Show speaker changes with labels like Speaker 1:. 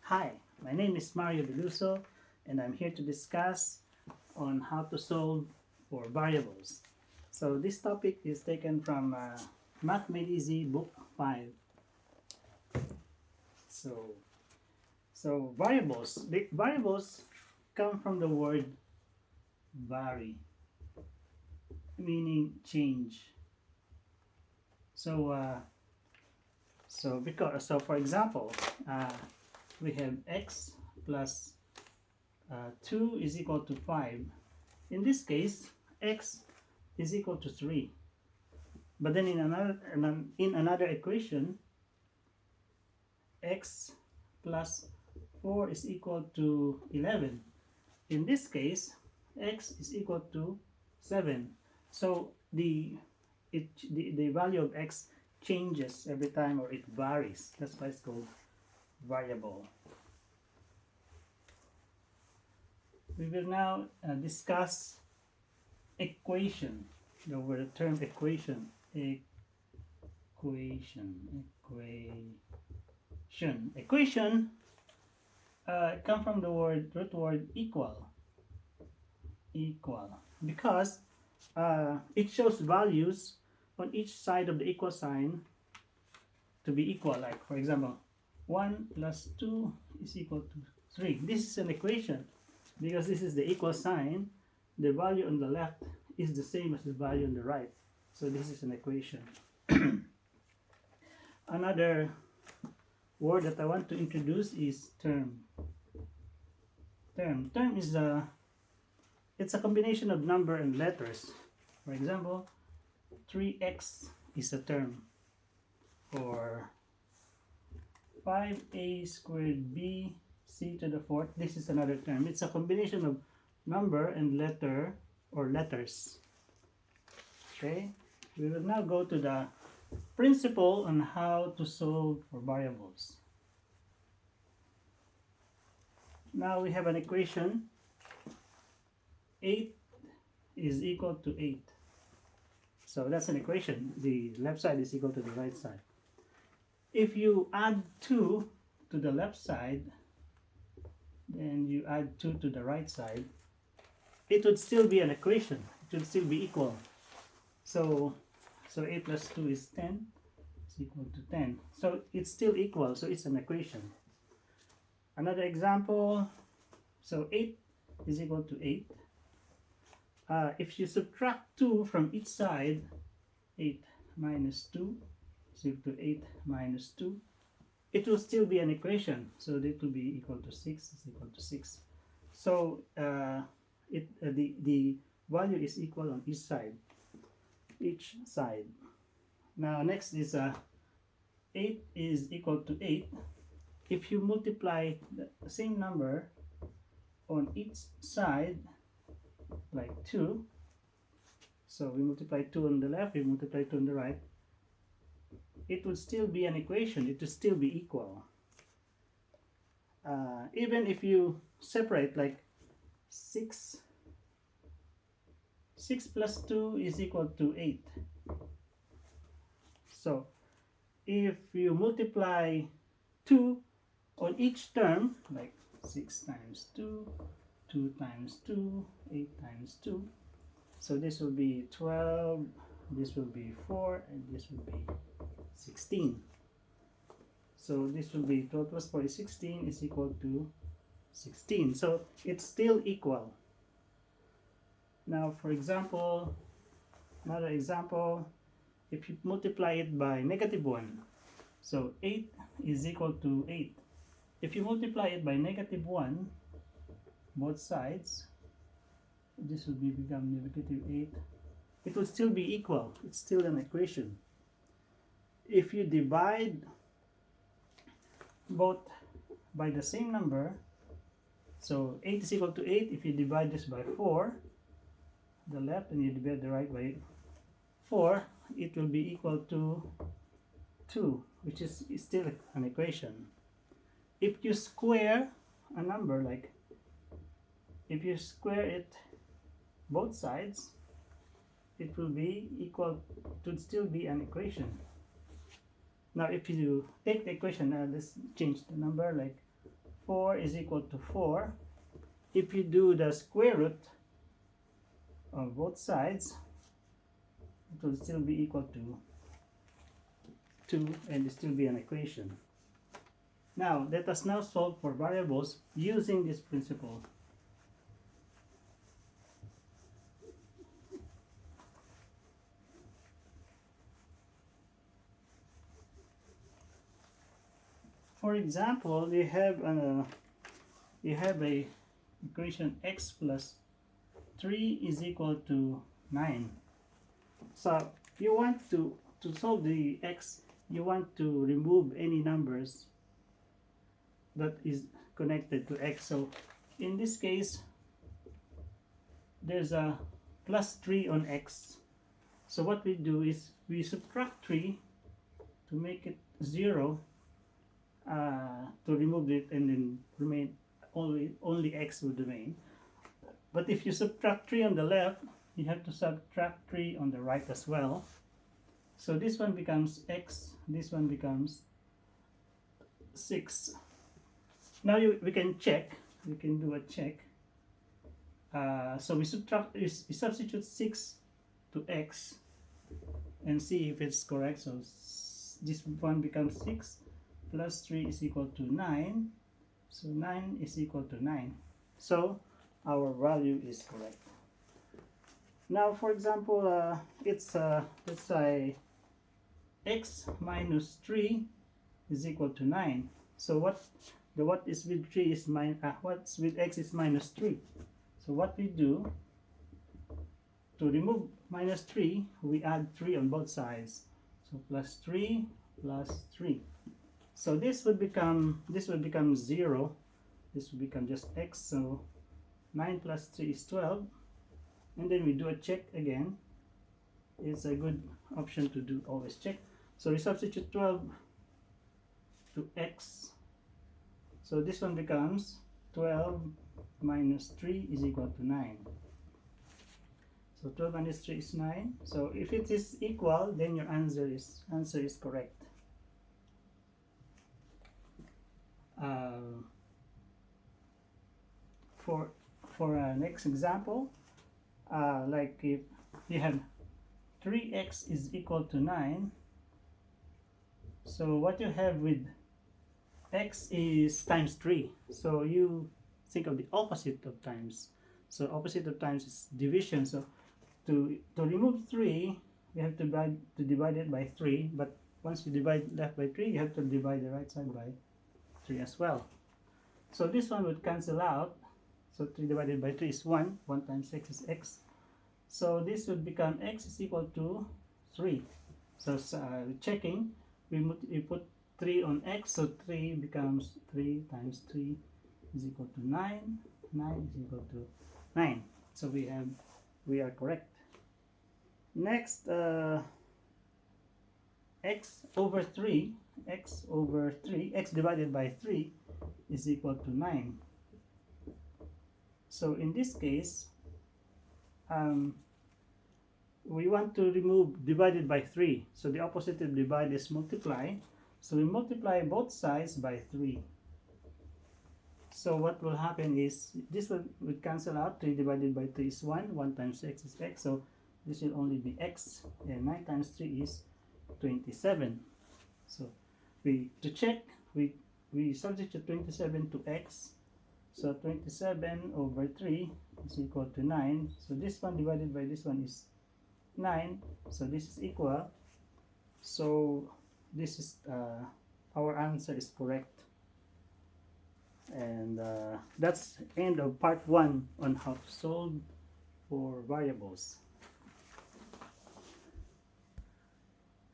Speaker 1: Hi, my name is Mario Deluso and I'm here to discuss on how to solve for variables. So this topic is taken from Math Made Easy Book 5. So, the variables come from the word vary, meaning change. So, for example, uh, we have x plus 2 is equal to 5. In this case, x is equal to 3. But then in another equation, x plus 4 is equal to 11. In this case, x is equal to 7. So the value of x changes every time, or it varies. That's why it's called variable. We will now discuss equation. The term equation. Equation come from the root word equal, because it shows values on each side of the equal sign to be equal. Like for example, 1 plus 2 is equal to 3. This is an equation because this is the equal sign. The value on the left is the same as the value on the right, so this is an equation. Another word that I want to introduce is term. Term is it's a combination of number and letters. For example, 3x is a term, or 5a squared b c to the fourth. This is another term. It's a combination of number and letter or letters. Okay, we will now go to the principle on how to solve for variables. Now we have an equation. 8 is equal to 8. So that's an equation. The left side is equal to the right side. If you add 2 to the left side, then you add 2 to the right side, it would still be an equation. It would still be equal. So 8 plus 2 is 10. It's equal to 10. So it's still equal. So it's an equation. Another example. So 8 is equal to 8. If you subtract 2 from each side, 8 minus 2 is equal to 8 minus 2. It will still be an equation. So it will be equal to 6 is equal to 6. So the value is equal on each side. Now next is 8 is equal to 8. If you multiply the same number on each side, like 2, so we multiply 2 on the left, we multiply 2 on the right, it would still be an equation. It would still be equal. Even if you separate, like 6 plus 2 is equal to 8. So if you multiply 2 on each term, like 6 times 2, 2 times 2, 8 times 2, so this will be 12, this will be 4, and this will be 16. So this will be 12 plus 4 is 16 is equal to 16. So it's still equal. Now for example, another example, if you multiply it by negative 1, so 8 is equal to 8. If you multiply it by negative 1, both sides, this will become negative 8. It will still be equal. It's still an equation. If you divide both by the same number, so 8 is equal to 8. If you divide this by 4, the left, and you divide the right by 4, it will be equal to 2, which is still an equation. If you square a number, like if you square it both sides, it will be equal to still be an equation. Now if you take the equation, let's change the number, like 4 is equal to 4. If you do the square root on both sides, it will still be equal to 2 and it still be an equation. Now, let us now solve for variables using this principle. For example, you have a equation x plus 3 is equal to 9. So you want to solve the x, you want to remove any numbers that is connected to x. So in this case, there's a plus 3 on x. So what we do is we subtract 3 to make it 0, to remove it, and then remain only x would remain. But if you subtract 3 on the left, you have to subtract 3 on the right as well. So this one becomes x, this one becomes 6. Now we can check, we can do a check. So we substitute 6 to x and see if it's correct. So this one becomes 6 plus 3 is equal to 9. So 9 is equal to 9. So our value is correct. Now, for example, it's let's say x minus 3 is equal to 9. So what is with 3 is what's with x is minus 3. So what we do to remove minus 3, we add 3 on both sides. So plus 3 plus 3. So this would become 0. This would become just x. So 9 plus 3 is 12. And then we do a check again. It's a good option to do always check. So we substitute 12 to x. So this one becomes 12 minus 3 is equal to 9. So 12 minus 3 is 9. So if it is equal, then your answer is correct. For our next example, like if you have 3x is equal to 9, so what you have with x is times 3. So you think of the opposite of times. So opposite of times is division. So to remove 3, we have to divide it by 3. But once you divide left by 3, you have to divide the right side by 3 as well. So this one would cancel out. So 3 divided by 3 is 1. 1 times x is x. So this would become x is equal to 3. So checking, we put 3 on x. So 3 becomes 3 times 3 is equal to 9. 9 is equal to 9. So we are correct. Next, x over 3, x divided by 3 is equal to 9. So in this case, we want to remove divided by 3. So the opposite of divide is multiply. So we multiply both sides by 3. So what will happen is this will cancel out. 3 divided by 3 is 1. 1 times x is x. So this will only be x. And 9 times 3 is 27. So to check, we substitute 27 to x. So 27 over 3 is equal to 9. So this one divided by this one is 9. So this is equal. So this is our answer is correct. And that's end of part 1 on how to solve for variables.